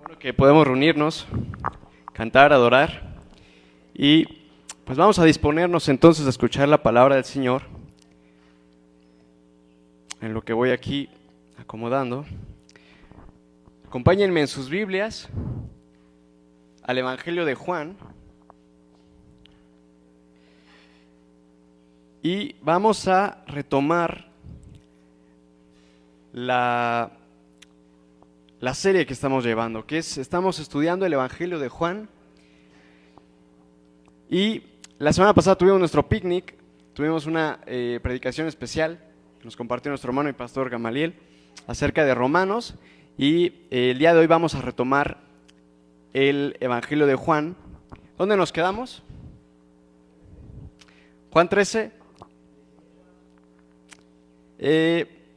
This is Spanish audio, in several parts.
Bueno, que podemos reunirnos, cantar, adorar y pues vamos a disponernos entonces a escuchar la palabra del Señor en lo que voy aquí acomodando. Acompáñenme en sus Biblias al Evangelio de Juan y vamos a retomar la serie que estamos llevando, estamos estudiando el Evangelio de Juan. Y la semana pasada tuvimos nuestro picnic, tuvimos una predicación especial que nos compartió nuestro hermano y pastor Gamaliel acerca de Romanos, y el día de hoy vamos a retomar el Evangelio de Juan. ¿Dónde nos quedamos? Juan 13.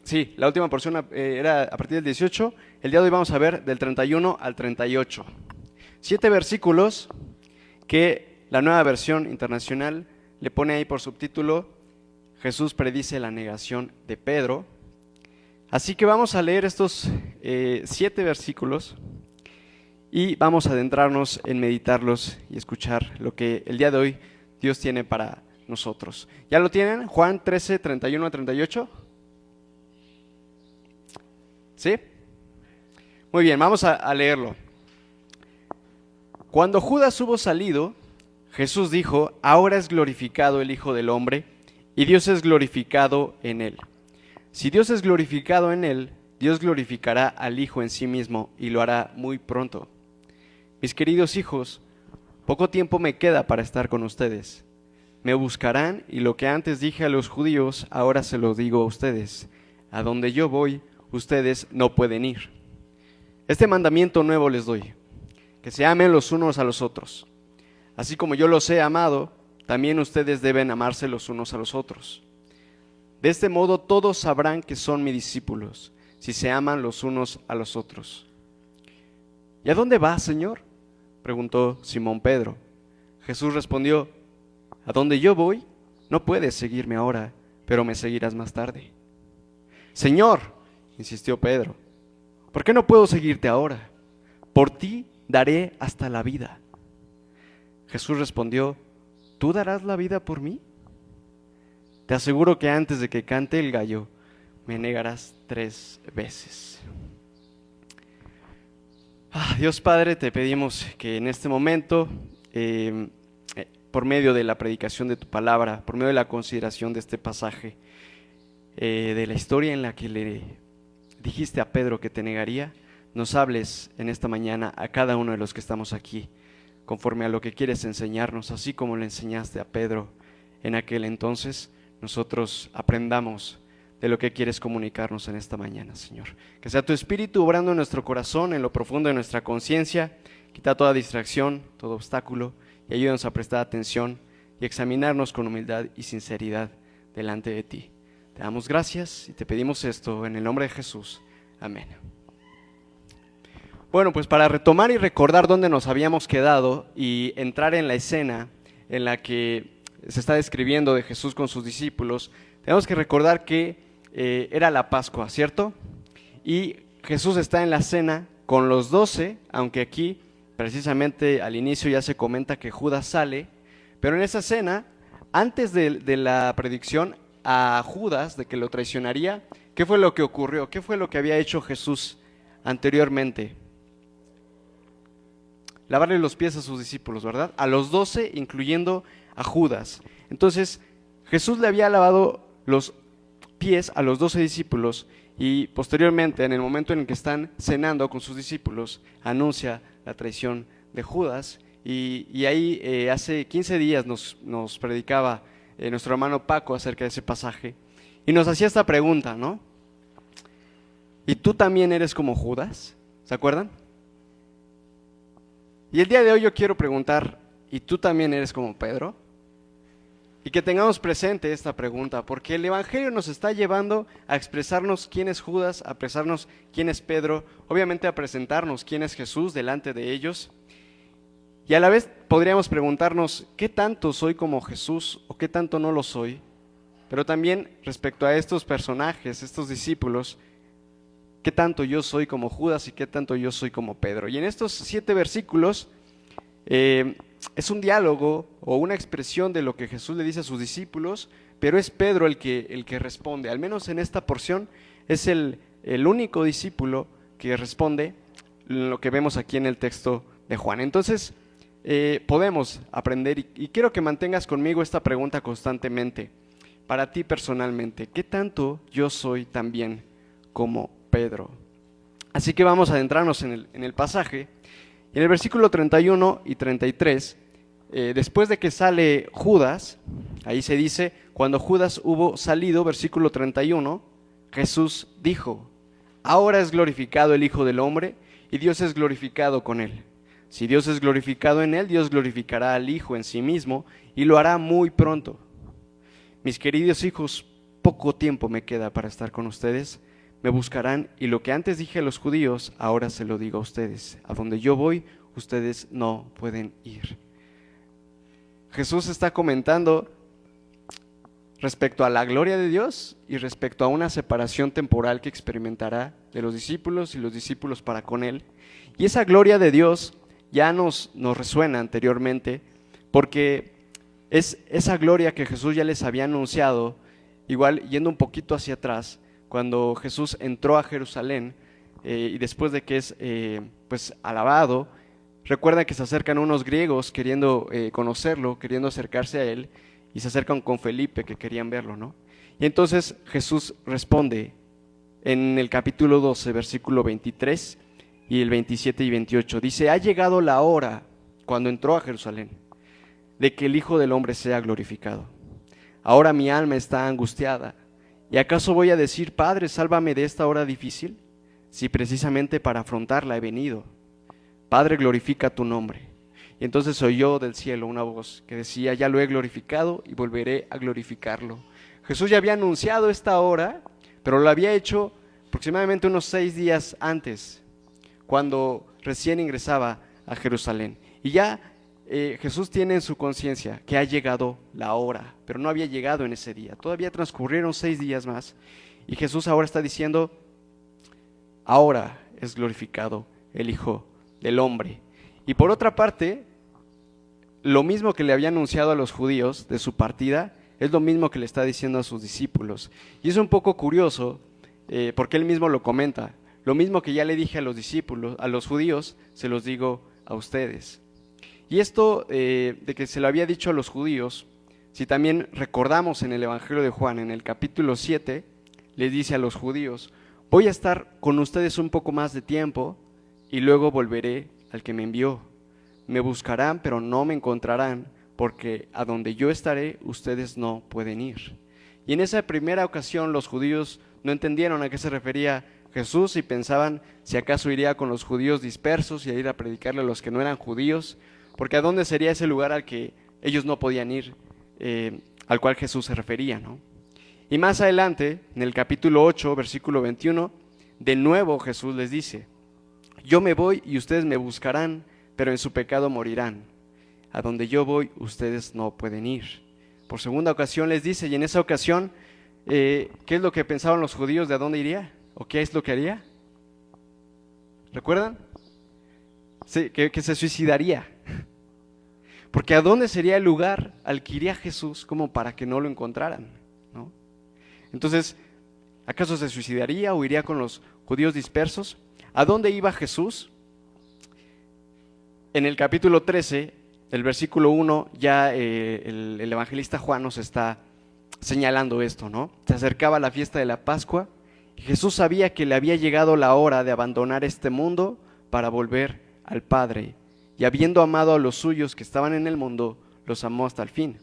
Sí, la última porción era a partir del 18. El día de hoy vamos a ver del 31 al 38. 7 versículos que la Nueva Versión Internacional le pone ahí por subtítulo: Jesús predice la negación de Pedro. Así que vamos a leer estos 7 versículos y vamos a adentrarnos en meditarlos y escuchar lo que el día de hoy Dios tiene para nosotros. ¿Ya lo tienen? Juan 13, 31 a 38. ¿Sí? Muy bien, vamos a leerlo. Cuando Judas hubo salido, Jesús dijo: ahora es glorificado el Hijo del Hombre, y Dios es glorificado en él. Si Dios es glorificado en él, Dios glorificará al Hijo en sí mismo, y lo hará muy pronto. Mis queridos hijos, poco tiempo me queda para estar con ustedes. Me buscarán, y lo que antes dije a los judíos, ahora se lo digo a ustedes: a donde yo voy, ustedes no pueden ir. Este mandamiento nuevo les doy: que se amen los unos a los otros. Así como yo los he amado, también ustedes deben amarse los unos a los otros. De este modo todos sabrán que son mis discípulos, si se aman los unos a los otros. ¿Y a dónde vas, Señor?, preguntó Simón Pedro. Jesús respondió: a donde yo voy, no puedes seguirme ahora, pero me seguirás más tarde. Señor, insistió Pedro, ¿por qué no puedo seguirte ahora? Por ti daré hasta la vida. Jesús respondió: ¿tú darás la vida por mí? Te aseguro que antes de que cante el gallo, me negarás 3 veces. Dios Padre, te pedimos que en este momento, por medio de la predicación de tu palabra, por medio de la consideración de este pasaje, de la historia en la que le dijiste a Pedro que te negaría, nos hables en esta mañana a cada uno de los que estamos aquí, conforme a lo que quieres enseñarnos, así como le enseñaste a Pedro en aquel entonces. Nosotros aprendamos de lo que quieres comunicarnos en esta mañana, Señor. Que sea tu Espíritu obrando en nuestro corazón, en lo profundo de nuestra conciencia. Quita toda distracción, todo obstáculo, y ayúdanos a prestar atención y examinarnos con humildad y sinceridad delante de ti. Te damos gracias y te pedimos esto en el nombre de Jesús. Amén. Bueno, pues para retomar y recordar dónde nos habíamos quedado y entrar en la escena en la que se está describiendo de Jesús con sus discípulos, tenemos que recordar que era la Pascua, ¿cierto? Y Jesús está en la cena con los 12, aunque aquí precisamente al inicio ya se comenta que Judas sale, pero en esa cena, antes de la predicción a Judas de que lo traicionaría, ¿qué fue lo que ocurrió? ¿Qué fue lo que había hecho Jesús anteriormente? Lavarle los pies a sus discípulos, ¿verdad? A los 12, incluyendo a Judas. Entonces, Jesús le había lavado los pies a los 12 discípulos y posteriormente, en el momento en el que están cenando con sus discípulos, anuncia la traición de Judas. Y ahí hace 15 días nos predicaba nuestro hermano Paco acerca de ese pasaje y nos hacía esta pregunta, ¿no? ¿Y tú también eres como Judas? ¿Se acuerdan? Y el día de hoy yo quiero preguntar: ¿y tú también eres como Pedro? Y que tengamos presente esta pregunta, porque el Evangelio nos está llevando a expresarnos quién es Judas, a expresarnos quién es Pedro, obviamente a presentarnos quién es Jesús delante de ellos. Y a la vez podríamos preguntarnos: ¿qué tanto soy como Jesús o qué tanto no lo soy? Pero también respecto a estos personajes, estos discípulos, qué tanto yo soy como Judas y qué tanto yo soy como Pedro. Y en estos 7 versículos es un diálogo o una expresión de lo que Jesús le dice a sus discípulos, pero es Pedro el que responde. Al menos en esta porción es el único discípulo que responde lo que vemos aquí en el texto de Juan. Entonces podemos aprender y quiero que mantengas conmigo esta pregunta constantemente. Para ti personalmente, ¿qué tanto yo soy también como Pedro? Así que vamos a adentrarnos en el pasaje. En el versículo 31 y 33, después de que sale Judas, ahí se dice, cuando Judas hubo salido, versículo 31, Jesús dijo, ahora es glorificado el Hijo del Hombre y Dios es glorificado con él. Si Dios es glorificado en él, Dios glorificará al Hijo en sí mismo y lo hará muy pronto. Mis queridos hijos, poco tiempo me queda para estar con ustedes. Me buscarán y lo que antes dije a los judíos, ahora se lo digo a ustedes. A donde yo voy, ustedes no pueden ir. Jesús está comentando respecto a la gloria de Dios y respecto a una separación temporal que experimentará de los discípulos y los discípulos para con él. Y esa gloria de Dios ya nos resuena anteriormente porque es esa gloria que Jesús ya les había anunciado, igual yendo un poquito hacia atrás, cuando Jesús entró a Jerusalén y después de que es pues alabado, recuerda que se acercan unos griegos queriendo conocerlo, queriendo acercarse a él, y se acercan con Felipe que querían verlo, ¿no? Y entonces Jesús responde en el capítulo 12, versículo 23 y el 27 y 28, dice, ha llegado la hora, cuando entró a Jerusalén, de que el Hijo del Hombre sea glorificado. Ahora mi alma está angustiada. ¿Y acaso voy a decir, Padre, sálvame de esta hora difícil? Si precisamente para afrontarla he venido. Padre, glorifica tu nombre. Y entonces oyó del cielo una voz que decía, ya lo he glorificado y volveré a glorificarlo. Jesús ya había anunciado esta hora, pero lo había hecho aproximadamente unos 6 días antes, cuando recién ingresaba a Jerusalén. Y ya Jesús tiene en su conciencia que ha llegado la hora, pero no había llegado en ese día. Todavía transcurrieron 6 días más y Jesús ahora está diciendo, ahora es glorificado el Hijo del Hombre. Y por otra parte, lo mismo que le había anunciado a los judíos de su partida, es lo mismo que le está diciendo a sus discípulos. Y es un poco curioso, porque él mismo lo comenta. Lo mismo que ya le dije a los discípulos, a los judíos, se los digo a ustedes. Y esto de que se lo había dicho a los judíos, si también recordamos en el Evangelio de Juan, en el capítulo 7, les dice a los judíos, voy a estar con ustedes un poco más de tiempo y luego volveré al que me envió. Me buscarán, pero no me encontrarán, porque a donde yo estaré, ustedes no pueden ir. Y en esa primera ocasión los judíos no entendieron a qué se refería Jesús y pensaban si acaso iría con los judíos dispersos y a ir a predicarle a los que no eran judíos, porque ¿a dónde sería ese lugar al que ellos no podían ir, al cual Jesús se refería, ¿no? Y más adelante, en el capítulo 8, versículo 21, de nuevo Jesús les dice, yo me voy y ustedes me buscarán, pero en su pecado morirán. A donde yo voy, ustedes no pueden ir. Por segunda ocasión les dice, y en esa ocasión, ¿qué es lo que pensaban los judíos de a dónde iría? ¿O qué es lo que haría? ¿Recuerdan? Sí, que se suicidaría. Porque ¿a dónde sería el lugar al que iría Jesús como para que no lo encontraran, ¿no? Entonces, ¿acaso se suicidaría o iría con los judíos dispersos? ¿A dónde iba Jesús? En el capítulo 13, el versículo 1, ya el evangelista Juan nos está señalando esto, ¿no? Se acercaba la fiesta de la Pascua y Jesús sabía que le había llegado la hora de abandonar este mundo para volver al Padre. Y habiendo amado a los suyos que estaban en el mundo, los amó hasta el fin.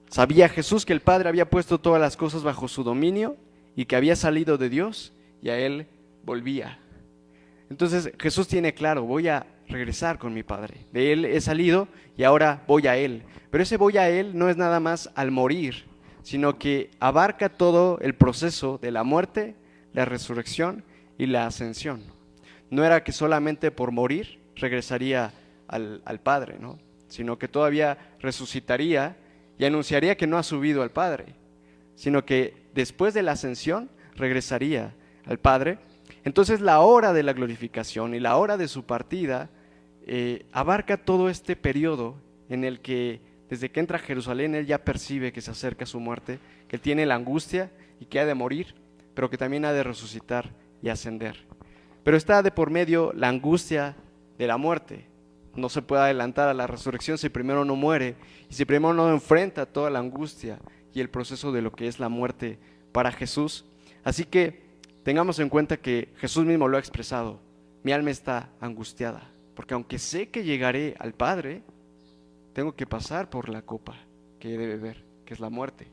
Sabía Jesús que el Padre había puesto todas las cosas bajo su dominio y que había salido de Dios y a Él volvía. Entonces Jesús tiene claro, voy a regresar con mi Padre. De Él he salido y ahora voy a Él. Pero ese voy a Él no es nada más al morir, sino que abarca todo el proceso de la muerte, la resurrección y la ascensión. No era que solamente por morir regresaría al Padre, ¿no? Sino que todavía resucitaría y anunciaría que no ha subido al Padre, sino que después de la ascensión regresaría al Padre. Entonces la hora de la glorificación y la hora de su partida abarca todo este periodo en el que desde que entra a Jerusalén él ya percibe que se acerca su muerte, que él tiene la angustia y que ha de morir, pero que también ha de resucitar y ascender. Pero está de por medio la angustia de la muerte. No se puede adelantar a la resurrección si primero no muere y si primero no enfrenta toda la angustia y el proceso de lo que es la muerte para Jesús. Así que tengamos en cuenta que Jesús mismo lo ha expresado: mi alma está angustiada, porque aunque sé que llegaré al Padre, tengo que pasar por la copa que he de beber, que es la muerte.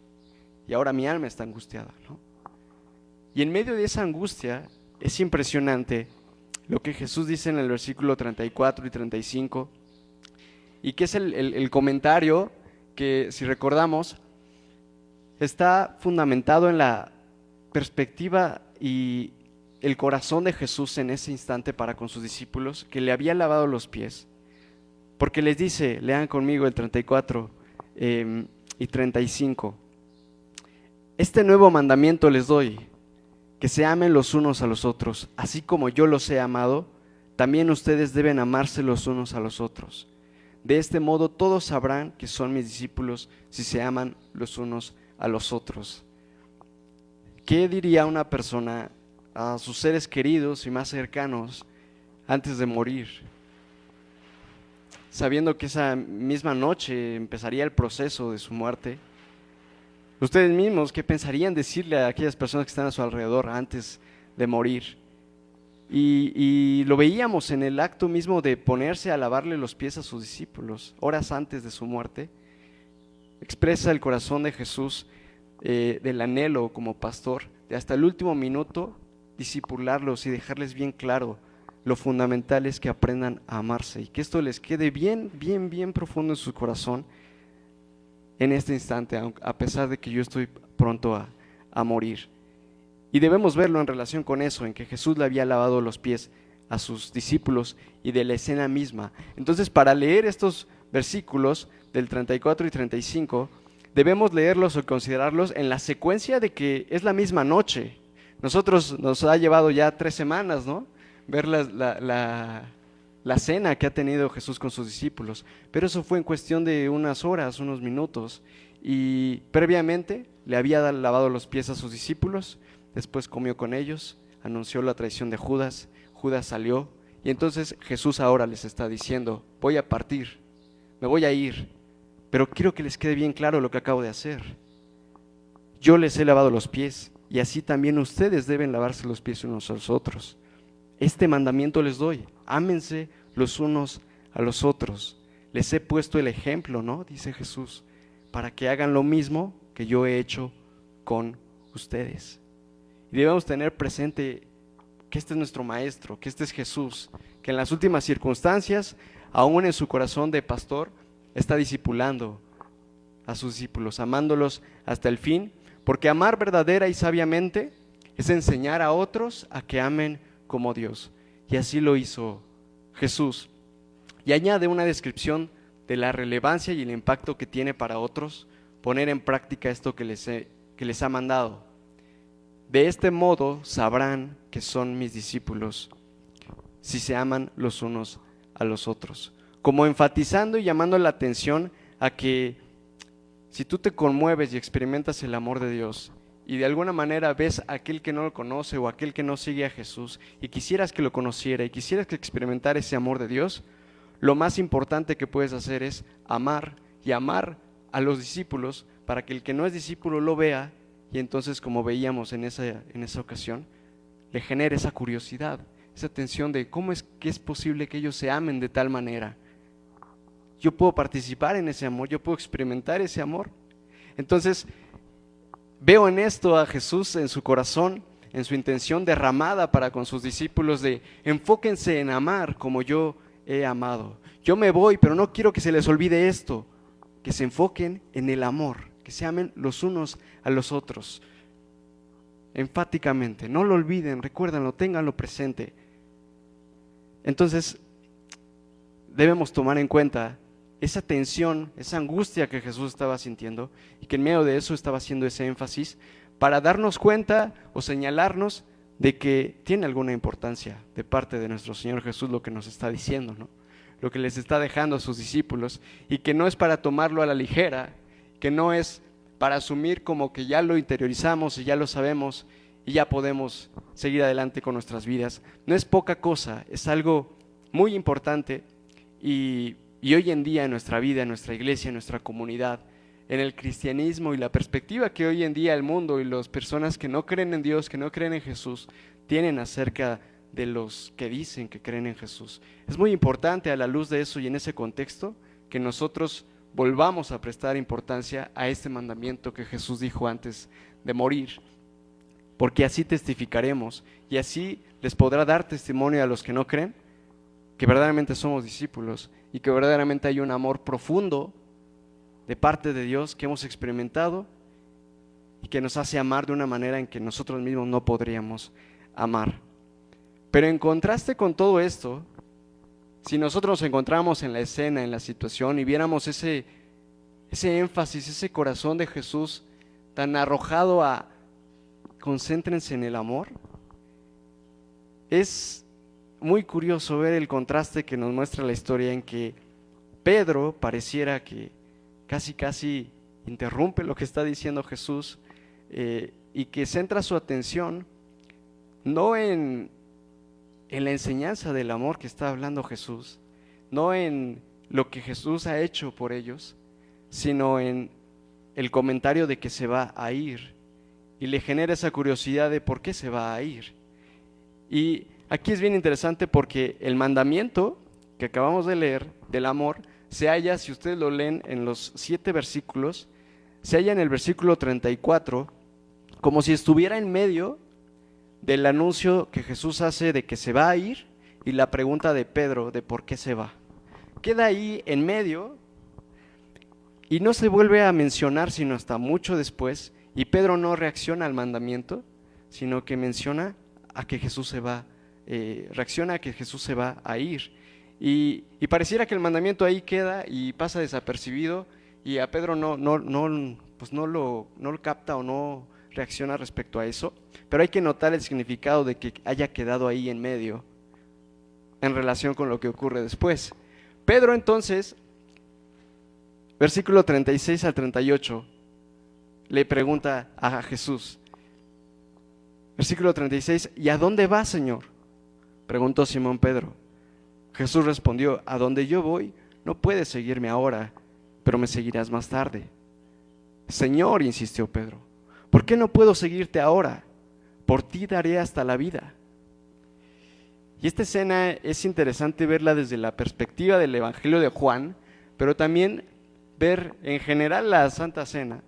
Y ahora mi alma está angustiada, ¿no? Y en medio de esa angustia es impresionante lo que Jesús dice en el versículo 34 y 35, y que es el comentario que, si recordamos, está fundamentado en la perspectiva y el corazón de Jesús en ese instante para con sus discípulos, que le había lavado los pies, porque les dice, lean conmigo el 34 y 35, este nuevo mandamiento les doy, que se amen los unos a los otros, así como yo los he amado, también ustedes deben amarse los unos a los otros. De este modo todos sabrán que son mis discípulos si se aman los unos a los otros. ¿Qué diría una persona a sus seres queridos y más cercanos antes de morir, sabiendo que esa misma noche empezaría el proceso de su muerte? Ustedes mismos, ¿qué pensarían decirle a aquellas personas que están a su alrededor antes de morir? Y lo veíamos en el acto mismo de ponerse a lavarle los pies a sus discípulos, horas antes de su muerte. Expresa el corazón de Jesús del anhelo como pastor, de hasta el último minuto discipularlos y dejarles bien claro lo fundamental es que aprendan a amarse y que esto les quede bien, bien, bien profundo en su corazón en este instante, a pesar de que yo estoy pronto a morir. Y debemos verlo en relación con eso, en que Jesús le había lavado los pies a sus discípulos y de la escena misma. Entonces, para leer estos versículos del 34 y 35, debemos leerlos o considerarlos en la secuencia de que es la misma noche. Nosotros nos ha llevado ya 3 semanas, ¿no?, ver la cena que ha tenido Jesús con sus discípulos, pero eso fue en cuestión de unas horas, unos minutos, y previamente le había lavado los pies a sus discípulos, después comió con ellos, anunció la traición de Judas, Judas salió, y entonces Jesús ahora les está diciendo, voy a partir, me voy a ir, pero quiero que les quede bien claro lo que acabo de hacer. Yo les he lavado los pies, y así también ustedes deben lavarse los pies unos a los otros. Este mandamiento les doy, ámense los unos a los otros. Les he puesto el ejemplo, ¿no?, dice Jesús, para que hagan lo mismo que yo he hecho con ustedes. Y debemos tener presente que este es nuestro Maestro, que este es Jesús, que en las últimas circunstancias, aún en su corazón de pastor, está discipulando a sus discípulos, amándolos hasta el fin, porque amar verdadera y sabiamente es enseñar a otros a que amen como Dios. Y así lo hizo Jesús. Y añade una descripción de la relevancia y el impacto que tiene para otros poner en práctica esto que les ha mandado. De este modo sabrán que son mis discípulos si se aman los unos a los otros. Como enfatizando y llamando la atención a que si tú te conmueves y experimentas el amor de Dios y de alguna manera ves a aquel que no lo conoce o aquel que no sigue a Jesús y quisieras que lo conociera y quisieras que experimentara ese amor de Dios, lo más importante que puedes hacer es amar y amar a los discípulos para que el que no es discípulo lo vea y entonces, como veíamos en esa ocasión, le genere esa curiosidad, esa tensión de cómo es que es posible que ellos se amen de tal manera. Yo puedo participar en ese amor, yo puedo experimentar ese amor. Entonces, veo en esto a Jesús en su corazón, en su intención derramada para con sus discípulos de enfóquense en amar como yo he amado. Yo me voy, pero no quiero que se les olvide esto, que se enfoquen en el amor, que se amen los unos a los otros. Enfáticamente, no lo olviden, recuérdenlo, ténganlo presente. Entonces, debemos tomar en cuenta esa tensión, esa angustia que Jesús estaba sintiendo y que en medio de eso estaba haciendo ese énfasis para darnos cuenta o señalarnos de que tiene alguna importancia de parte de nuestro Señor Jesús lo que nos está diciendo, ¿no? Lo que les está dejando a sus discípulos, y que no es para tomarlo a la ligera, que no es para asumir como que ya lo interiorizamos y ya lo sabemos y ya podemos seguir adelante con nuestras vidas. No es poca cosa, es algo muy importante, y hoy en día en nuestra vida, en nuestra iglesia, en nuestra comunidad, en el cristianismo y la perspectiva que hoy en día el mundo y las personas que no creen en Dios, que no creen en Jesús, tienen acerca de los que dicen que creen en Jesús. Es muy importante, a la luz de eso y en ese contexto, que nosotros volvamos a prestar importancia a este mandamiento que Jesús dijo antes de morir, porque así testificaremos y así les podrá dar testimonio a los que no creen que verdaderamente somos discípulos y que verdaderamente hay un amor profundo de parte de Dios que hemos experimentado y que nos hace amar de una manera en que nosotros mismos no podríamos amar. Pero en contraste con todo esto, si nosotros nos encontramos en la escena, en la situación, y viéramos ese énfasis, ese corazón de Jesús tan arrojado a concéntrense en el amor, es muy curioso ver el contraste que nos muestra la historia, en que Pedro pareciera que casi interrumpe lo que está diciendo Jesús, y que centra su atención no en la enseñanza del amor que está hablando Jesús, no en lo que Jesús ha hecho por ellos, sino en el comentario de que se va a ir, y le genera esa curiosidad de por qué se va a ir. Y aquí es bien interesante porque el mandamiento que acabamos de leer del amor se halla, si ustedes lo leen en los 7 versículos, se halla en el versículo 34, como si estuviera en medio del anuncio que Jesús hace de que se va a ir y la pregunta de Pedro de por qué se va. Queda ahí en medio y no se vuelve a mencionar sino hasta mucho después, y Pedro no reacciona al mandamiento, sino que menciona a que Jesús se va, reacciona a que Jesús se va a ir. Y pareciera que el mandamiento ahí queda y pasa desapercibido, y a Pedro no lo capta o no reacciona respecto a eso, pero hay que notar el significado de que haya quedado ahí en medio en relación con lo que ocurre después. Pedro entonces, versículo 36 al 38, le pregunta a Jesús, versículo 36, ¿y a dónde vas, Señor?, preguntó Simón Pedro. Jesús respondió, a donde yo voy no puedes seguirme ahora, pero me seguirás más tarde. Señor, insistió Pedro, ¿por qué no puedo seguirte ahora? Por ti daré hasta la vida. Y esta escena es interesante verla desde la perspectiva del Evangelio de Juan, pero también ver en general la Santa Cena,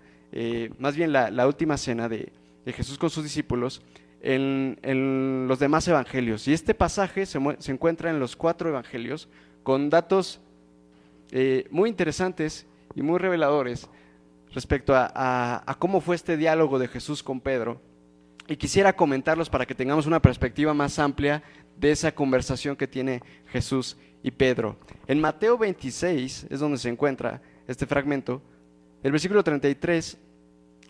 más bien la última cena de Jesús con sus discípulos, en los demás evangelios. Y este pasaje se encuentra en los 4 evangelios con datos muy interesantes y muy reveladores respecto a cómo fue este diálogo de Jesús con Pedro, y quisiera comentarlos para que tengamos una perspectiva más amplia de esa conversación que tiene Jesús y Pedro. En Mateo 26 es donde se encuentra este fragmento, el versículo 33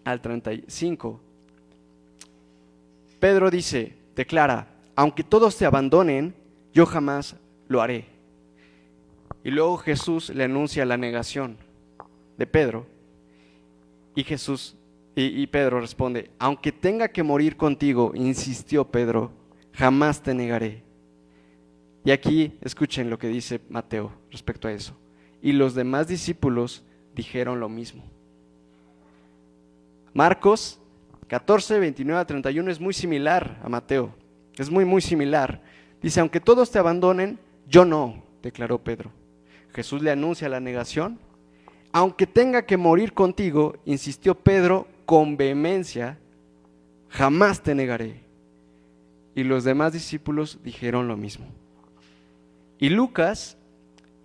al 35. Pedro declara, aunque todos te abandonen, yo jamás lo haré. Y luego Jesús le anuncia la negación de Pedro, y Pedro responde, aunque tenga que morir contigo, insistió Pedro, jamás te negaré. Y aquí escuchen lo que dice Mateo respecto a eso. Y los demás discípulos dijeron lo mismo. Marcos 14, 29 a 31 es muy similar a Mateo, es muy similar. Dice, aunque todos te abandonen, yo no, declaró Pedro. Jesús le anuncia la negación. Aunque tenga que morir contigo, insistió Pedro con vehemencia, jamás te negaré. Y los demás discípulos dijeron lo mismo. Y Lucas,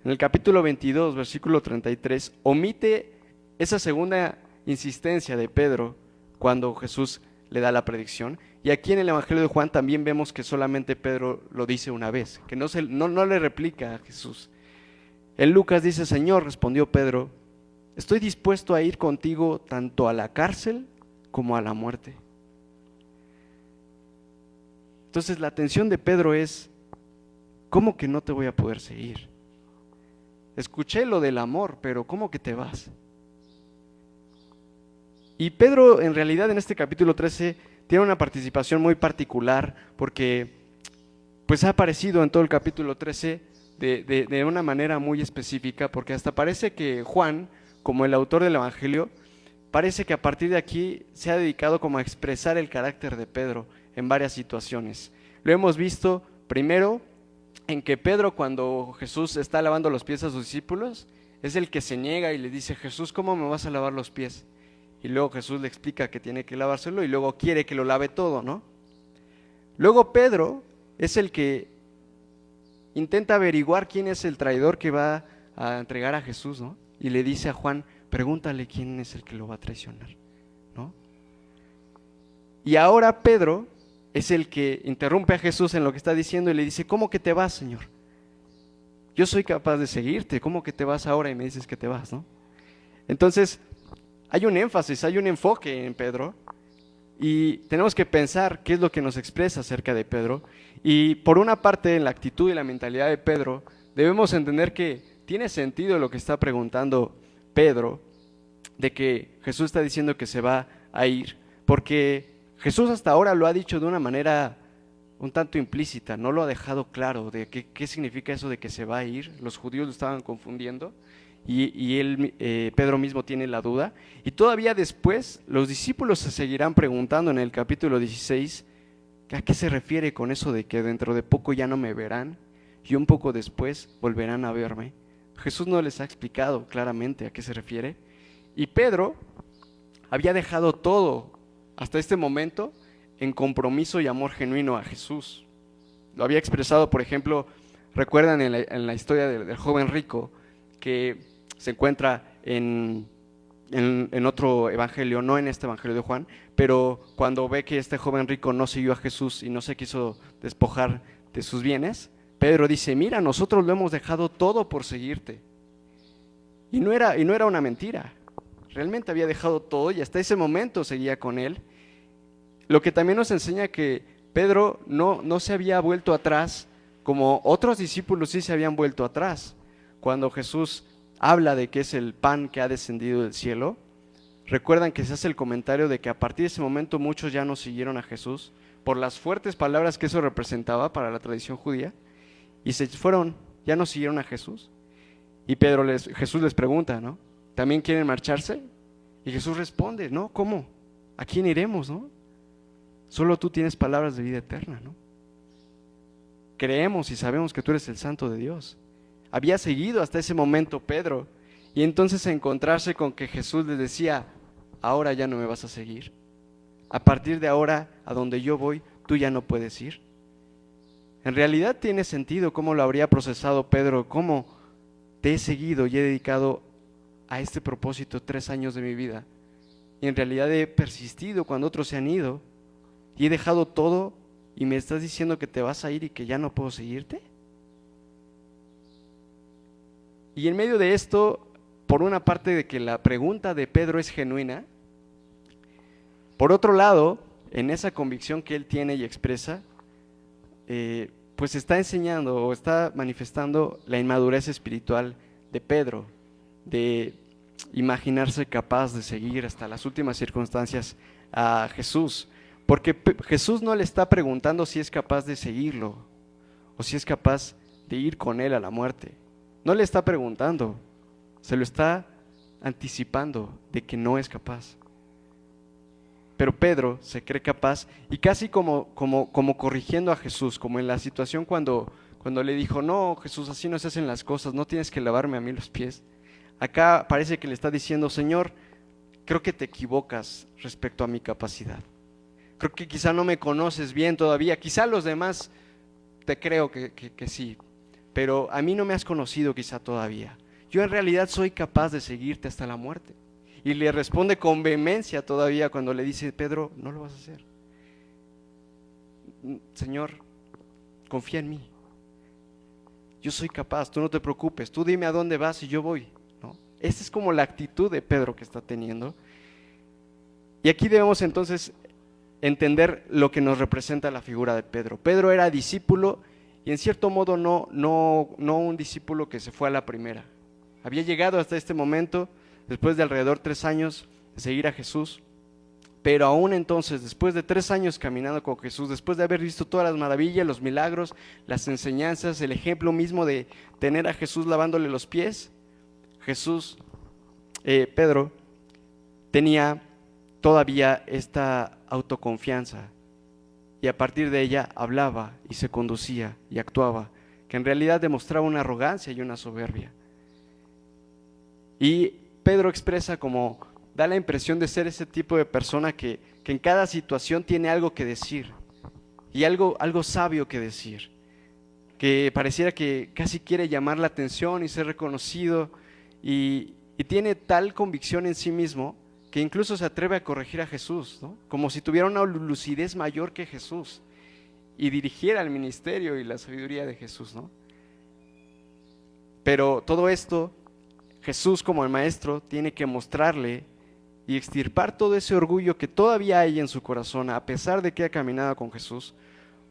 en el capítulo 22, versículo 33, omite esa segunda insistencia de Pedro cuando Jesús le da la predicción. Y aquí en el Evangelio de Juan también vemos que solamente Pedro lo dice una vez, que no le replica a Jesús. En Lucas dice, Señor, respondió Pedro, estoy dispuesto a ir contigo tanto a la cárcel como a la muerte. Entonces la tensión de Pedro es, ¿cómo que no te voy a poder seguir? Escuché lo del amor, pero ¿cómo que te vas? Y Pedro en realidad en este capítulo 13 tiene una participación muy particular porque pues ha aparecido en todo el capítulo 13 de una manera muy específica, porque hasta parece que Juan, como el autor del Evangelio, parece que a partir de aquí se ha dedicado como a expresar el carácter de Pedro en varias situaciones. Lo hemos visto primero en que Pedro, cuando Jesús está lavando los pies a sus discípulos, es el que se niega y le dice: Jesús, ¿cómo me vas a lavar los pies? Y luego Jesús le explica que tiene que lavárselo y luego quiere que lo lave todo, ¿no? Luego Pedro es el que intenta averiguar quién es el traidor que va a entregar a Jesús, ¿no? Y le dice a Juan: pregúntale quién es el que lo va a traicionar, ¿no? Y ahora Pedro es el que interrumpe a Jesús en lo que está diciendo y le dice: ¿cómo que te vas, Señor? Yo soy capaz de seguirte, ¿cómo que te vas ahora y me dices que te vas, ¿no? Entonces, hay un énfasis, hay un enfoque en Pedro y tenemos que pensar qué es lo que nos expresa acerca de Pedro. Y por una parte, en la actitud y la mentalidad de Pedro, debemos entender que tiene sentido lo que está preguntando Pedro, de que Jesús está diciendo que se va a ir, porque Jesús hasta ahora lo ha dicho de una manera un tanto implícita, no lo ha dejado claro de qué significa eso de que se va a ir. Los judíos lo estaban confundiendo Pedro mismo tiene la duda. Y todavía después los discípulos se seguirán preguntando en el capítulo 16 ¿a qué se refiere con eso de que dentro de poco ya no me verán y un poco después volverán a verme? Jesús no les ha explicado claramente a qué se refiere. Y Pedro había dejado todo hasta este momento en compromiso y amor genuino a Jesús. Lo había expresado, por ejemplo, recuerdan en la historia del joven rico que se encuentra en otro evangelio, no en este evangelio de Juan, pero cuando ve que este joven rico no siguió a Jesús y no se quiso despojar de sus bienes, Pedro dice: mira, nosotros lo hemos dejado todo por seguirte. Y no era una mentira, realmente había dejado todo y hasta ese momento seguía con él. Lo que también nos enseña que Pedro no se había vuelto atrás como otros discípulos sí se habían vuelto atrás. Cuando Jesús habla de que es el pan que ha descendido del cielo, recuerdan que se hace el comentario de que a partir de ese momento muchos ya no siguieron a Jesús por las fuertes palabras que eso representaba para la tradición judía y se fueron, ya no siguieron a Jesús. Y Jesús les pregunta, ¿no? ¿También quieren marcharse? Y Jesús responde: no, ¿cómo? ¿A quién iremos, no? Solo tú tienes palabras de vida eterna, ¿no? Creemos y sabemos que tú eres el Santo de Dios. Había seguido hasta ese momento Pedro, y entonces encontrarse con que Jesús les decía: ahora ya no me vas a seguir. A partir de ahora, a donde yo voy, tú ya no puedes ir. En realidad tiene sentido cómo lo habría procesado Pedro, cómo te he seguido y he dedicado a este propósito 3 años de mi vida. Y en realidad he persistido cuando otros se han ido y he dejado todo y me estás diciendo que te vas a ir y que ya no puedo seguirte. Y en medio de esto, por una parte de que la pregunta de Pedro es genuina, por otro lado, en esa convicción que él tiene y expresa, pues está enseñando o está manifestando la inmadurez espiritual de Pedro, de imaginarse capaz de seguir hasta las últimas circunstancias a Jesús, porque Jesús no le está preguntando si es capaz de seguirlo o si es capaz de ir con él a la muerte. No le está preguntando, se lo está anticipando de que no es capaz. Pero Pedro se cree capaz y casi como corrigiendo a Jesús, como en la situación cuando le dijo: no, Jesús, así no se hacen las cosas, no tienes que lavarme a mí los pies. Acá parece que le está diciendo: Señor, creo que te equivocas respecto a mi capacidad. Creo que quizá no me conoces bien todavía, quizá los demás te creo que sí, pero a mí no me has conocido quizá todavía. Yo en realidad soy capaz de seguirte hasta la muerte. Y le responde con vehemencia todavía cuando le dice: Pedro, no lo vas a hacer. Señor, confía en mí. Yo soy capaz, tú no te preocupes, tú dime a dónde vas y yo voy, ¿no? Esa es como la actitud de Pedro que está teniendo. Y aquí debemos entonces entender lo que nos representa la figura de Pedro. Pedro era discípulo y en cierto modo no un discípulo que se fue a la primera. Había llegado hasta este momento, después de alrededor 3 años de seguir a Jesús, pero aún entonces, después de 3 años caminando con Jesús, después de haber visto todas las maravillas, los milagros, las enseñanzas, el ejemplo mismo de tener a Jesús lavándole los pies, Pedro tenía todavía esta autoconfianza y a partir de ella hablaba y se conducía y actuaba, que en realidad demostraba una arrogancia y una soberbia. Y Pedro da la impresión de ser ese tipo de persona que en cada situación tiene algo que decir y algo sabio que decir, que pareciera que casi quiere llamar la atención y ser reconocido y tiene tal convicción en sí mismo que incluso se atreve a corregir a Jesús, ¿no? Como si tuviera una lucidez mayor que Jesús y dirigiera el ministerio y la sabiduría de Jesús, ¿no? Pero todo esto, Jesús como el maestro tiene que mostrarle y extirpar todo ese orgullo que todavía hay en su corazón, a pesar de que ha caminado con Jesús,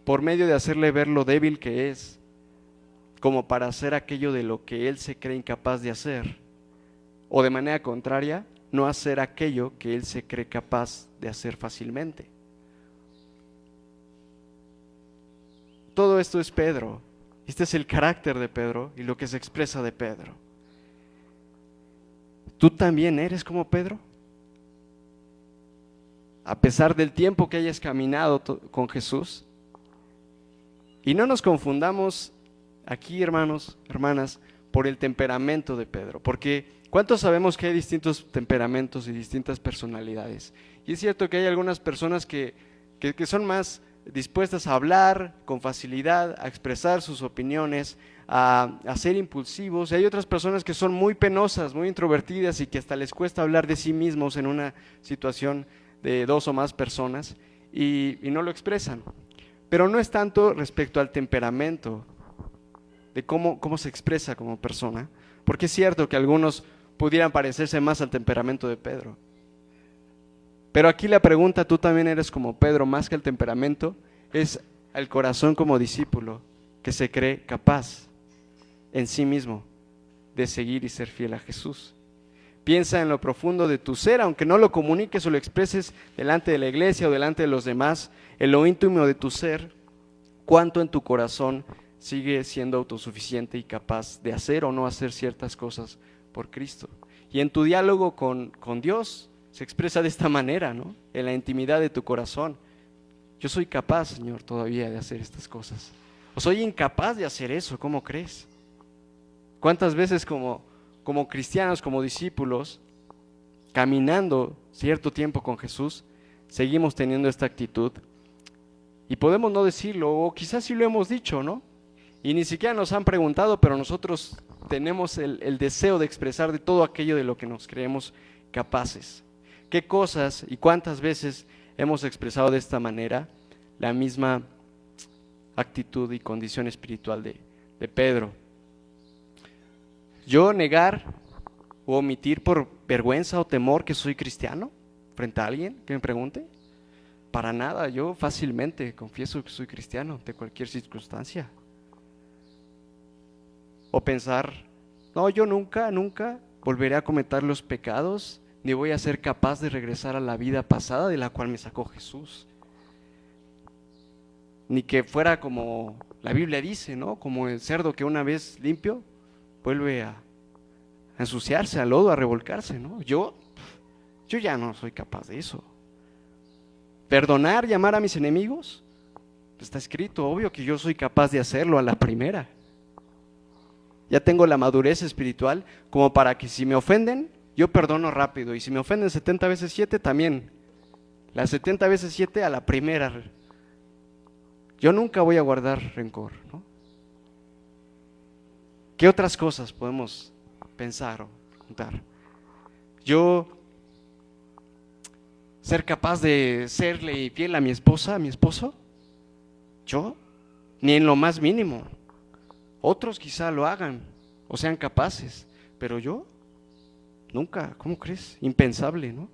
por medio de hacerle ver lo débil que es, como para hacer aquello de lo que él se cree incapaz de hacer, o de manera contraria, no hacer aquello que él se cree capaz de hacer fácilmente. Todo esto es Pedro. Este es el carácter de Pedro y lo que se expresa de Pedro. ¿Tú también eres como Pedro? A pesar del tiempo que hayas caminado con Jesús. Y no nos confundamos aquí, hermanos, hermanas, por el temperamento de Pedro, porque ¿cuántos sabemos que hay distintos temperamentos y distintas personalidades? Y es cierto que hay algunas personas que son más dispuestas a hablar con facilidad, a expresar sus opiniones, a ser impulsivos, y hay otras personas que son muy penosas, muy introvertidas y que hasta les cuesta hablar de sí mismos en una situación de 2 o más personas y no lo expresan. Pero no es tanto respecto al temperamento, de cómo se expresa como persona, porque es cierto que algunos pudieran parecerse más al temperamento de Pedro. Pero aquí la pregunta, ¿tú también eres como Pedro más que el temperamento? Es al corazón como discípulo que se cree capaz en sí mismo de seguir y ser fiel a Jesús. Piensa en lo profundo de tu ser, aunque no lo comuniques o lo expreses delante de la iglesia o delante de los demás, en lo íntimo de tu ser, cuánto en tu corazón sigue siendo autosuficiente y capaz de hacer o no hacer ciertas cosas por Cristo. Y en tu diálogo con Dios se expresa de esta manera, ¿no? En la intimidad de tu corazón. Yo soy capaz, Señor, todavía de hacer estas cosas. O soy incapaz de hacer eso, ¿cómo crees? ¿Cuántas veces como cristianos, como discípulos, caminando cierto tiempo con Jesús, seguimos teniendo esta actitud? Y podemos no decirlo, o quizás sí lo hemos dicho, ¿no? Y ni siquiera nos han preguntado, pero nosotros tenemos el deseo de expresar de todo aquello de lo que nos creemos capaces. ¿Qué cosas y cuántas veces hemos expresado de esta manera la misma actitud y condición espiritual de Pedro? ¿Yo negar o omitir por vergüenza o temor que soy cristiano frente a alguien que me pregunte? Para nada, yo fácilmente confieso que soy cristiano ante cualquier circunstancia. O pensar, no, yo nunca volveré a cometer los pecados, ni voy a ser capaz de regresar a la vida pasada de la cual me sacó Jesús. Ni que fuera como la Biblia dice, ¿no? Como el cerdo que una vez limpio vuelve a ensuciarse, al lodo, a revolcarse, ¿no? Yo ya no soy capaz de eso. Perdonar y amar a mis enemigos, está escrito, obvio que yo soy capaz de hacerlo a la primera. Ya tengo la madurez espiritual como para que si me ofenden, yo perdono rápido. Y si me ofenden 70 veces 7, también. Las 70 veces 7 a la primera. Yo nunca voy a guardar rencor, ¿no? ¿Qué otras cosas podemos pensar o preguntar? Yo ser capaz de serle fiel a mi esposa, a mi esposo. Yo, ni en lo más mínimo. Otros quizá lo hagan o sean capaces, pero yo nunca, ¿cómo crees? Impensable, ¿no?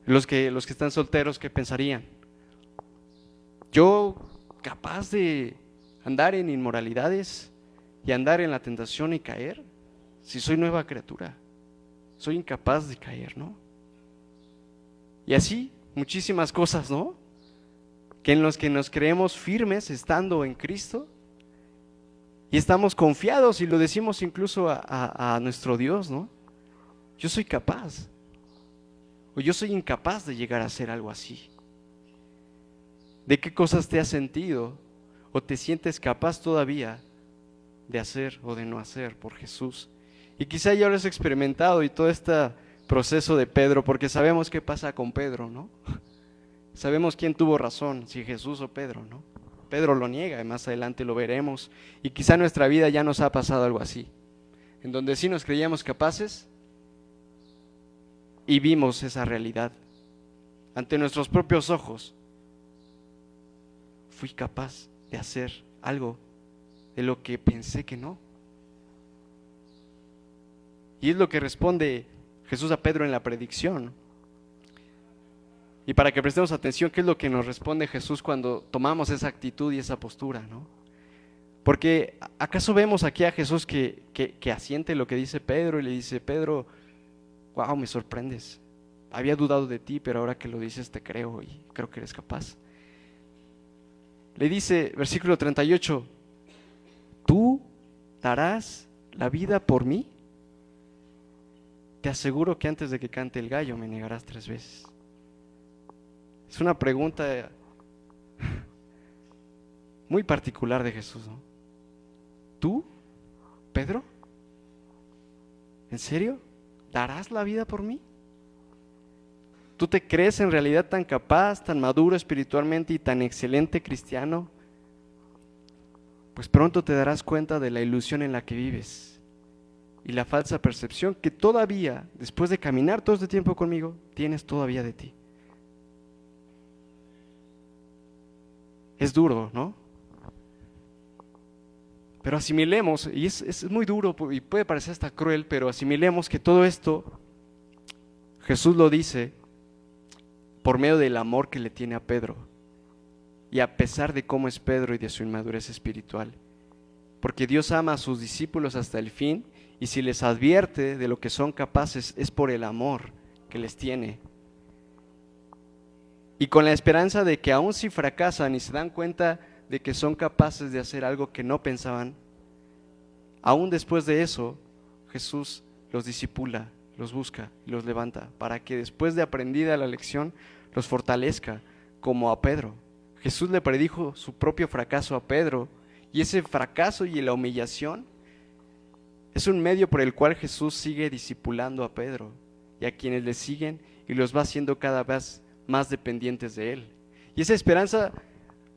Los que están solteros, ¿qué pensarían? Yo capaz de andar en inmoralidades y andar en la tentación y caer, si soy nueva criatura, soy incapaz de caer, ¿no? Y así, muchísimas cosas, ¿no? Que en los que nos creemos firmes estando en Cristo y estamos confiados y lo decimos incluso a nuestro Dios, ¿no? Yo soy capaz, o yo soy incapaz de llegar a hacer algo así. ¿De qué cosas te has sentido o te sientes capaz todavía de hacer o de no hacer por Jesús? Y quizá ya lo has experimentado y todo este proceso de Pedro, porque sabemos qué pasa con Pedro, ¿no? Sabemos quién tuvo razón, si Jesús o Pedro, ¿no? Pedro lo niega y más adelante lo veremos. Y quizá en nuestra vida ya nos ha pasado algo así, en donde sí nos creíamos capaces y vimos esa realidad ante nuestros propios ojos. Fui capaz de hacer algo de lo que pensé que no. Y es lo que responde Jesús a Pedro en la predicción. Y para que prestemos atención, ¿qué es lo que nos responde Jesús cuando tomamos esa actitud y esa postura, ¿no? Porque ¿acaso vemos aquí a Jesús que asiente lo que dice Pedro y le dice, Pedro, wow, me sorprendes. Había dudado de ti, pero ahora que lo dices te creo y creo que eres capaz. Le dice, versículo 38, ¿tú darás la vida por mí? Te aseguro que antes de que cante el gallo me negarás 3 veces. Es una pregunta muy particular de Jesús, ¿no? ¿Tú, Pedro? ¿En serio? ¿Darás la vida por mí? ¿Tú te crees en realidad tan capaz, tan maduro espiritualmente y tan excelente cristiano? Pues pronto te darás cuenta de la ilusión en la que vives y la falsa percepción que todavía, después de caminar todo este tiempo conmigo, tienes todavía de ti. Es duro, ¿no? Pero asimilemos, y es muy duro y puede parecer hasta cruel, pero asimilemos que todo esto Jesús lo dice por medio del amor que le tiene a Pedro, y a pesar de cómo es Pedro y de su inmadurez espiritual, porque Dios ama a sus discípulos hasta el fin, y si les advierte de lo que son capaces es por el amor que les tiene, y con la esperanza de que aun si fracasan y se dan cuenta de que son capaces de hacer algo que no pensaban, aún después de eso, Jesús los discipula, los busca y los levanta, para que después de aprendida la lección, los fortalezca como a Pedro. Jesús le predijo su propio fracaso a Pedro, y ese fracaso y la humillación es un medio por el cual Jesús sigue discipulando a Pedro y a quienes le siguen, y los va haciendo cada vez más dependientes de él. Y esa esperanza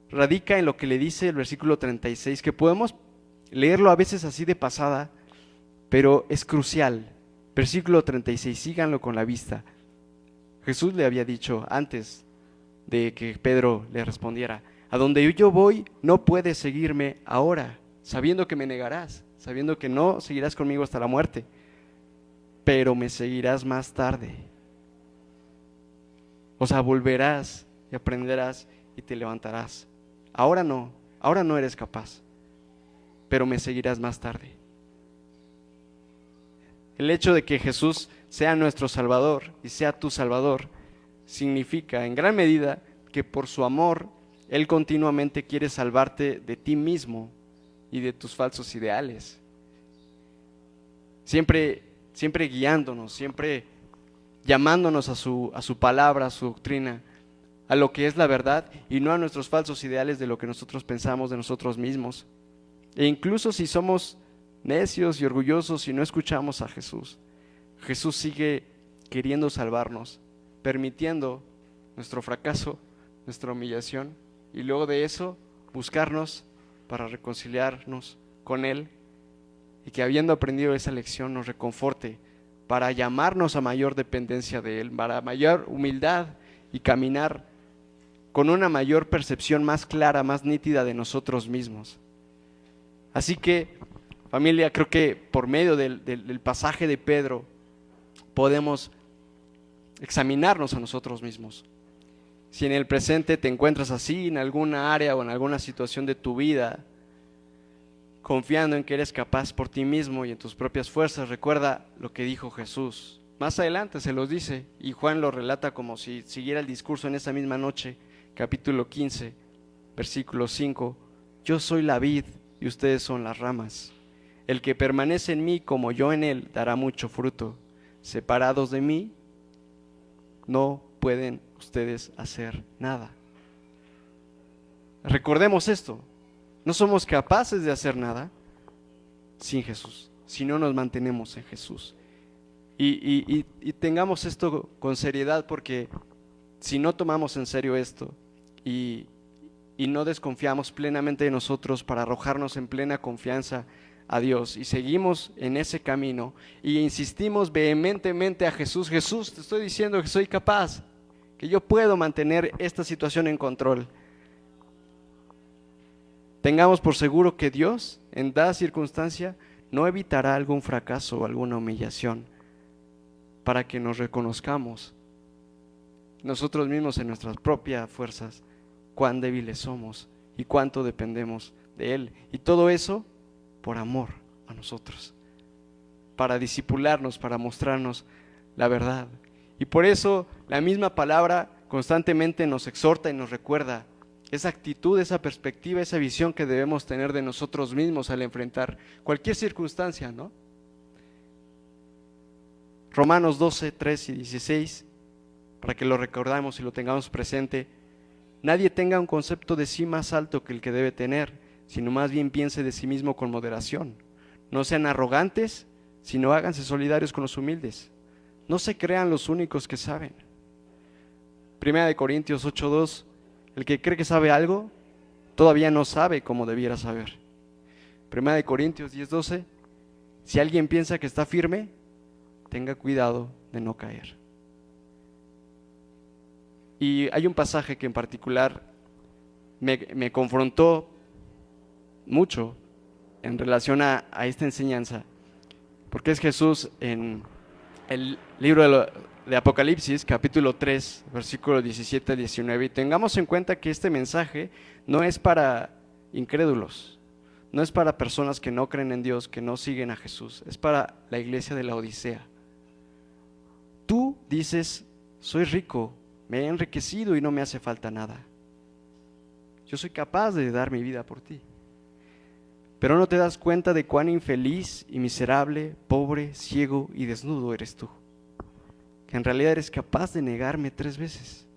radica en lo que le dice el versículo 36, que podemos leerlo a veces así de pasada, pero es crucial. Versículo 36, síganlo con la vista. Jesús le había dicho antes de que Pedro le respondiera, a donde yo voy no puedes seguirme ahora, sabiendo que me negarás, sabiendo que no seguirás conmigo hasta la muerte, pero me seguirás más tarde. O sea, volverás y aprenderás y te levantarás. Ahora no eres capaz, pero me seguirás más tarde. El hecho de que Jesús sea nuestro Salvador y sea tu Salvador significa en gran medida que por su amor Él continuamente quiere salvarte de ti mismo y de tus falsos ideales. Siempre guiándonos, siempre llamándonos a su palabra, a su doctrina, a lo que es la verdad y no a nuestros falsos ideales de lo que nosotros pensamos de nosotros mismos. E incluso si somos necios y orgullosos y no escuchamos a Jesús, Jesús sigue queriendo salvarnos, permitiendo nuestro fracaso, nuestra humillación, y luego de eso buscarnos para reconciliarnos con Él, y que habiendo aprendido esa lección nos reconforte para llamarnos a mayor dependencia de Él, para mayor humildad y caminar con una mayor percepción más clara, más nítida de nosotros mismos. Así que, familia, creo que por medio del pasaje de Pedro podemos examinarnos a nosotros mismos. Si en el presente te encuentras así, en alguna área o en alguna situación de tu vida, confiando en que eres capaz por ti mismo y en tus propias fuerzas, recuerda lo que dijo Jesús. Más adelante se los dice, y Juan lo relata como si siguiera el discurso en esa misma noche, capítulo 15, versículo 5. Yo soy la vid y ustedes son las ramas. El que permanece en mí como yo en él dará mucho fruto. Separados de mí, no pueden ustedes hacer nada. Recordemos esto, no somos capaces de hacer nada sin Jesús, si no nos mantenemos en Jesús. Y tengamos esto con seriedad, porque si no tomamos en serio esto y no desconfiamos plenamente de nosotros para arrojarnos en plena confianza a Dios y seguimos en ese camino y insistimos vehementemente a Jesús, Jesús, te estoy diciendo que soy capaz, que yo puedo mantener esta situación en control. Tengamos por seguro que Dios, en dada circunstancia, no evitará algún fracaso o alguna humillación para que nos reconozcamos nosotros mismos en nuestras propias fuerzas, cuán débiles somos y cuánto dependemos de Él. Y todo eso por amor a nosotros, para discipularnos, para mostrarnos la verdad. Y por eso la misma palabra constantemente nos exhorta y nos recuerda esa actitud, esa perspectiva, esa visión que debemos tener de nosotros mismos al enfrentar cualquier circunstancia, ¿no? Romanos 12, 3 y 16, para que lo recordamos y lo tengamos presente. Nadie tenga un concepto de sí más alto que el que debe tener, sino más bien piense de sí mismo con moderación. No sean arrogantes, sino háganse solidarios con los humildes. No se crean los únicos que saben. Primera de Corintios 8:2, el que cree que sabe algo, todavía no sabe como debiera saber. Primera de Corintios 10:12, si alguien piensa que está firme, tenga cuidado de no caer. Y hay un pasaje que en particular me confrontó mucho en relación a esta enseñanza, porque es Jesús en el libro de Apocalipsis, capítulo 3, versículo 17 a 19, y tengamos en cuenta que este mensaje no es para incrédulos, no es para personas que no creen en Dios, que no siguen a Jesús, es para la iglesia de la Odisea. Tú dices, soy rico, me he enriquecido y no me hace falta nada. Yo soy capaz de dar mi vida por ti. Pero no te das cuenta de cuán infeliz y miserable, pobre, ciego y desnudo eres tú. Que en realidad eres capaz de negarme 3 veces.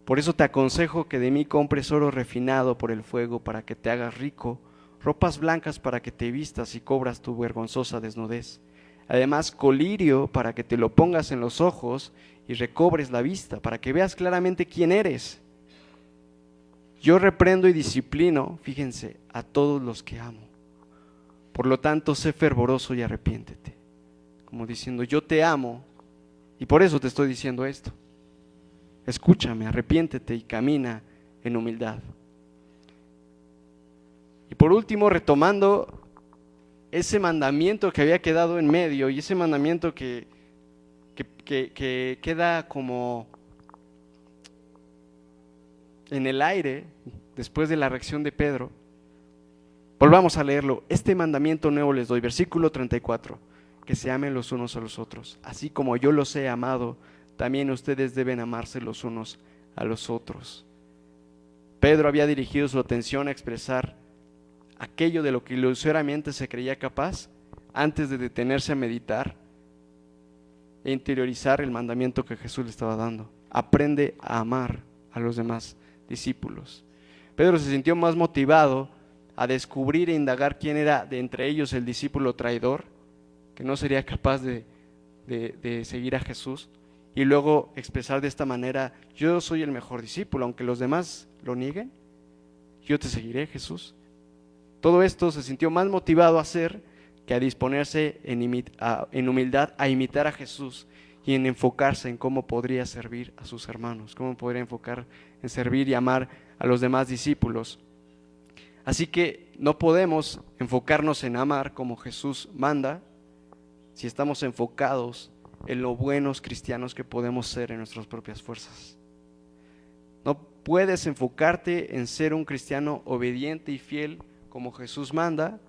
Por eso te aconsejo que de mí compres oro refinado por el fuego para que te hagas rico, ropas blancas para que te vistas y cobras tu vergonzosa desnudez. Además, colirio para que te lo pongas en los ojos y recobres la vista, para que veas claramente quién eres. Yo reprendo y disciplino, fíjense, a todos los que amo. Por lo tanto, sé fervoroso y arrepiéntete. Como diciendo, yo te amo y por eso te estoy diciendo esto. Escúchame, arrepiéntete y camina en humildad. Y por último, retomando ese mandamiento que había quedado en medio y ese mandamiento que queda como en el aire después de la reacción de Pedro, volvamos a leerlo. Este mandamiento nuevo les doy, versículo 34, que se amen los unos a los otros, así como yo los he amado, también ustedes deben amarse los unos a los otros. Pedro había dirigido su atención a expresar aquello de lo que ilusoriamente se creía capaz antes de detenerse a meditar e interiorizar el mandamiento que Jesús le estaba dando. Aprende a amar a los demás discípulos. Pedro se sintió más motivado a descubrir e indagar quién era de entre ellos el discípulo traidor, que no sería capaz de seguir a Jesús, y luego expresar de esta manera, yo soy el mejor discípulo, aunque los demás lo nieguen, yo te seguiré, Jesús. Todo esto se sintió más motivado a hacer que a disponerse en humildad a imitar a Jesús y en enfocarse en cómo podría servir a sus hermanos, cómo podría enfocar en servir y amar a los demás discípulos. Así que no podemos enfocarnos en amar como Jesús manda si estamos enfocados en lo buenos cristianos que podemos ser en nuestras propias fuerzas. No puedes enfocarte en ser un cristiano obediente y fiel como Jesús manda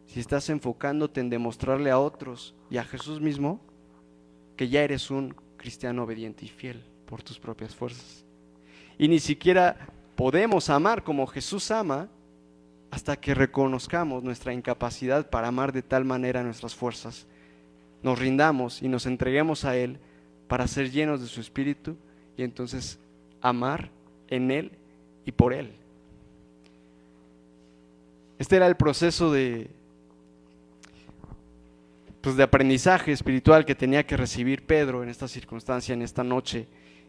si estás enfocándote en demostrarle a otros y a Jesús mismo que ya eres un cristiano obediente y fiel por tus propias fuerzas. Y ni siquiera podemos amar como Jesús ama hasta que reconozcamos nuestra incapacidad para amar de tal manera nuestras fuerzas. Nos rindamos y nos entreguemos a Él para ser llenos de su Espíritu y entonces amar en Él y por Él. Este era el proceso de aprendizaje espiritual que tenía que recibir Pedro en esta circunstancia, en esta noche.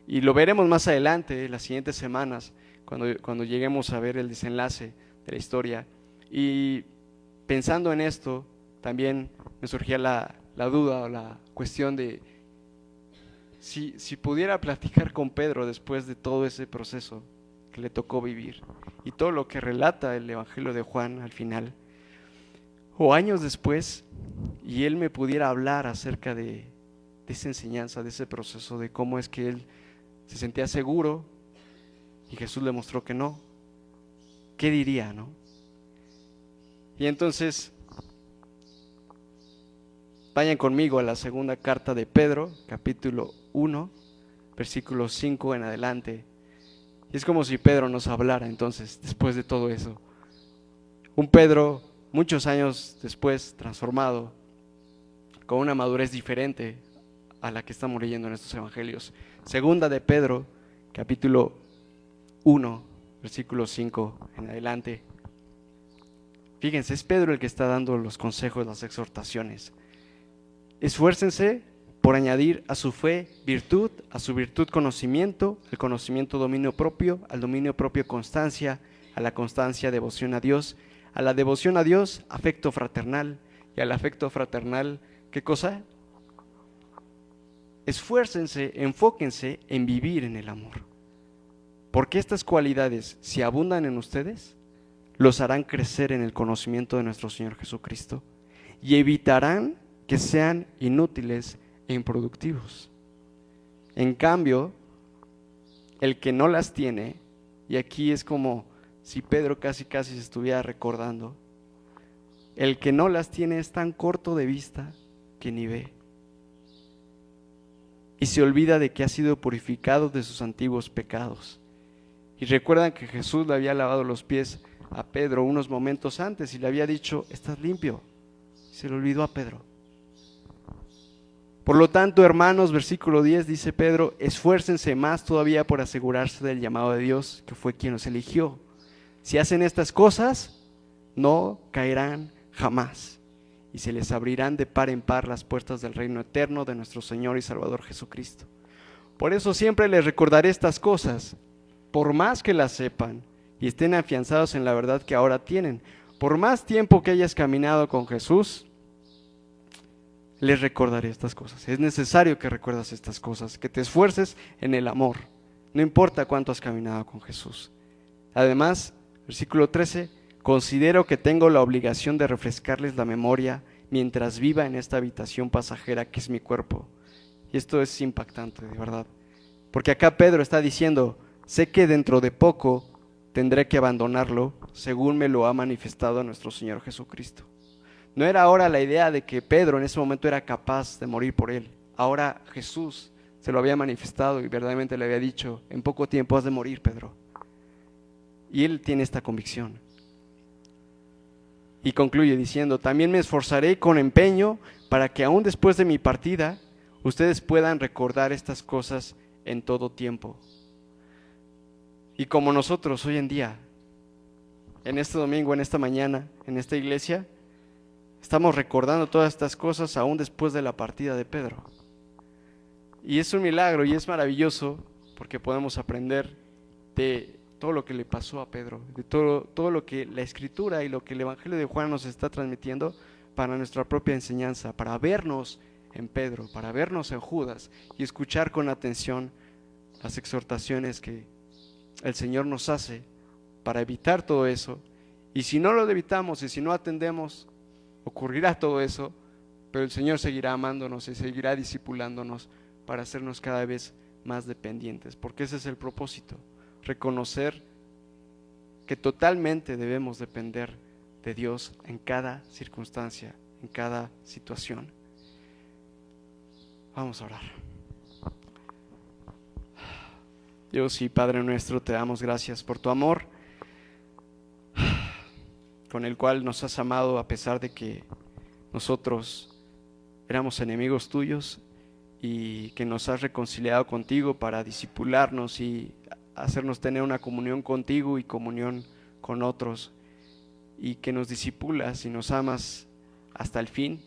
Y lo veremos más adelante, las siguientes semanas, cuando lleguemos a ver el desenlace de la historia. Y pensando en esto, también me surgía la duda o la cuestión de si pudiera platicar con Pedro después de todo ese proceso que le tocó vivir y todo lo que relata el Evangelio de Juan al final, o años después, y él me pudiera hablar acerca de esa enseñanza, de ese proceso, de cómo es que él se sentía seguro y Jesús le mostró que no, ¿qué diría, no? Y entonces vayan conmigo a la segunda carta de Pedro, capítulo 1, versículo 5 en adelante. Y es como si Pedro nos hablara entonces, después de todo eso. Un Pedro muchos años después transformado, con una madurez diferente a la que estamos leyendo en estos evangelios. Segunda de Pedro, capítulo 1, versículo 5 en adelante. Fíjense, es Pedro el que está dando los consejos, las exhortaciones. Esfuércense por añadir a su fe virtud, a su virtud conocimiento, al conocimiento dominio propio, al dominio propio constancia, a la constancia devoción a Dios, a la devoción a Dios afecto fraternal, y al afecto fraternal, ¿qué cosa? Esfuércense, enfóquense en vivir en el amor, porque estas cualidades, si abundan en ustedes, los harán crecer en el conocimiento de nuestro Señor Jesucristo y evitarán que sean inútiles e improductivos. En cambio, el que no las tiene, y aquí es como si Pedro casi se estuviera recordando, el que no las tiene es tan corto de vista que ni ve, y se olvida de que ha sido purificado de sus antiguos pecados. Y recuerdan que Jesús le había lavado los pies a Pedro unos momentos antes y le había dicho, estás limpio. Se le olvidó a Pedro. Por lo tanto, hermanos, versículo 10 dice Pedro, esfuércense más todavía por asegurarse del llamado de Dios, que fue quien los eligió. Si hacen estas cosas, no caerán jamás, y se les abrirán de par en par las puertas del reino eterno de nuestro Señor y Salvador Jesucristo. Por eso siempre les recordaré estas cosas, por más que las sepan y estén afianzados en la verdad que ahora tienen. Por más tiempo que hayas caminado con Jesús, les recordaré estas cosas. Es necesario que recuerdas estas cosas, que te esfuerces en el amor, no importa cuánto has caminado con Jesús. Además, versículo 13, considero que tengo la obligación de refrescarles la memoria mientras viva en esta habitación pasajera que es mi cuerpo. Y esto es impactante, de verdad. Porque acá Pedro está diciendo, sé que dentro de poco tendré que abandonarlo, según me lo ha manifestado nuestro Señor Jesucristo. No era ahora la idea de que Pedro en ese momento era capaz de morir por él. Ahora Jesús se lo había manifestado y verdaderamente le había dicho, en poco tiempo has de morir, Pedro. Y él tiene esta convicción. Y concluye diciendo, también me esforzaré con empeño para que aún después de mi partida, ustedes puedan recordar estas cosas en todo tiempo. Y como nosotros hoy en día, en este domingo, en esta mañana, en esta iglesia, estamos recordando todas estas cosas aún después de la partida de Pedro. Y es un milagro y es maravilloso porque podemos aprender de todo lo que le pasó a Pedro, de todo lo que la Escritura y lo que el Evangelio de Juan nos está transmitiendo para nuestra propia enseñanza, para vernos en Pedro, para vernos en Judas y escuchar con atención las exhortaciones que el Señor nos hace para evitar todo eso. Y si no lo evitamos y si no atendemos, ocurrirá todo eso Pero el Señor seguirá amándonos y seguirá discipulándonos para hacernos cada vez más dependientes, porque ese es el propósito, reconocer que totalmente debemos depender de Dios en cada circunstancia, en cada situación. Vamos a orar. Dios y Padre nuestro, te damos gracias por tu amor, con el cual nos has amado a pesar de que nosotros éramos enemigos tuyos, y que nos has reconciliado contigo para discipularnos y hacernos tener una comunión contigo y comunión con otros, y que nos discipulas y nos amas hasta el fin.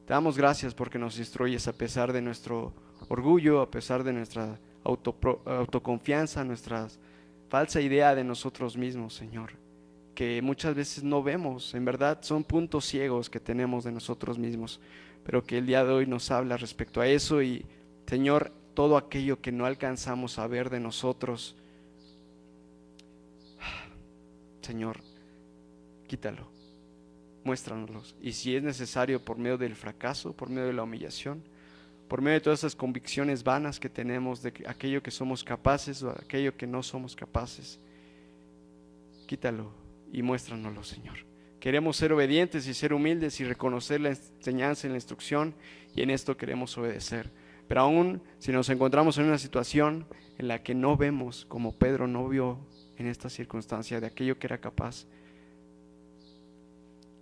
Te damos gracias porque nos instruyes a pesar de nuestro orgullo, a pesar de nuestra autoconfianza, nuestra falsa idea de nosotros mismos, Señor, que muchas veces no vemos. En verdad son puntos ciegos que tenemos de nosotros mismos, pero que el día de hoy nos habla respecto a eso. Y Señor, todo aquello que no alcanzamos a ver de nosotros, Señor, quítalo, muéstranoslos, y si es necesario por medio del fracaso, por medio de la humillación, por medio de todas esas convicciones vanas que tenemos de aquello que somos capaces o aquello que no somos capaces, quítalo y muéstranoslo, Señor. Queremos ser obedientes y ser humildes y reconocer la enseñanza y la instrucción, y en esto queremos obedecer. Pero aún si nos encontramos en una situación en la que no vemos, como Pedro no vio en esta circunstancia, de aquello que era capaz,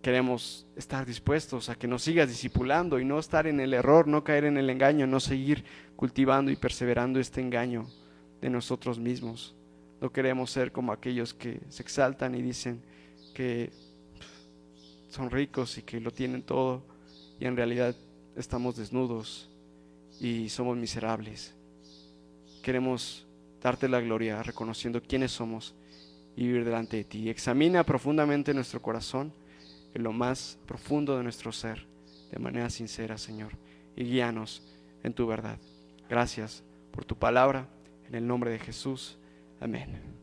queremos estar dispuestos a que nos sigas discipulando y no estar en el error, no caer en el engaño, no seguir cultivando y perseverando este engaño de nosotros mismos. No queremos ser como aquellos que se exaltan y dicen que son ricos y que lo tienen todo, y en realidad estamos desnudos y somos miserables. Queremos darte la gloria reconociendo quiénes somos y vivir delante de ti. Examina profundamente nuestro corazón, en lo más profundo de nuestro ser, de manera sincera, Señor, y guíanos en tu verdad. Gracias por tu palabra, en el nombre de Jesús. Amén.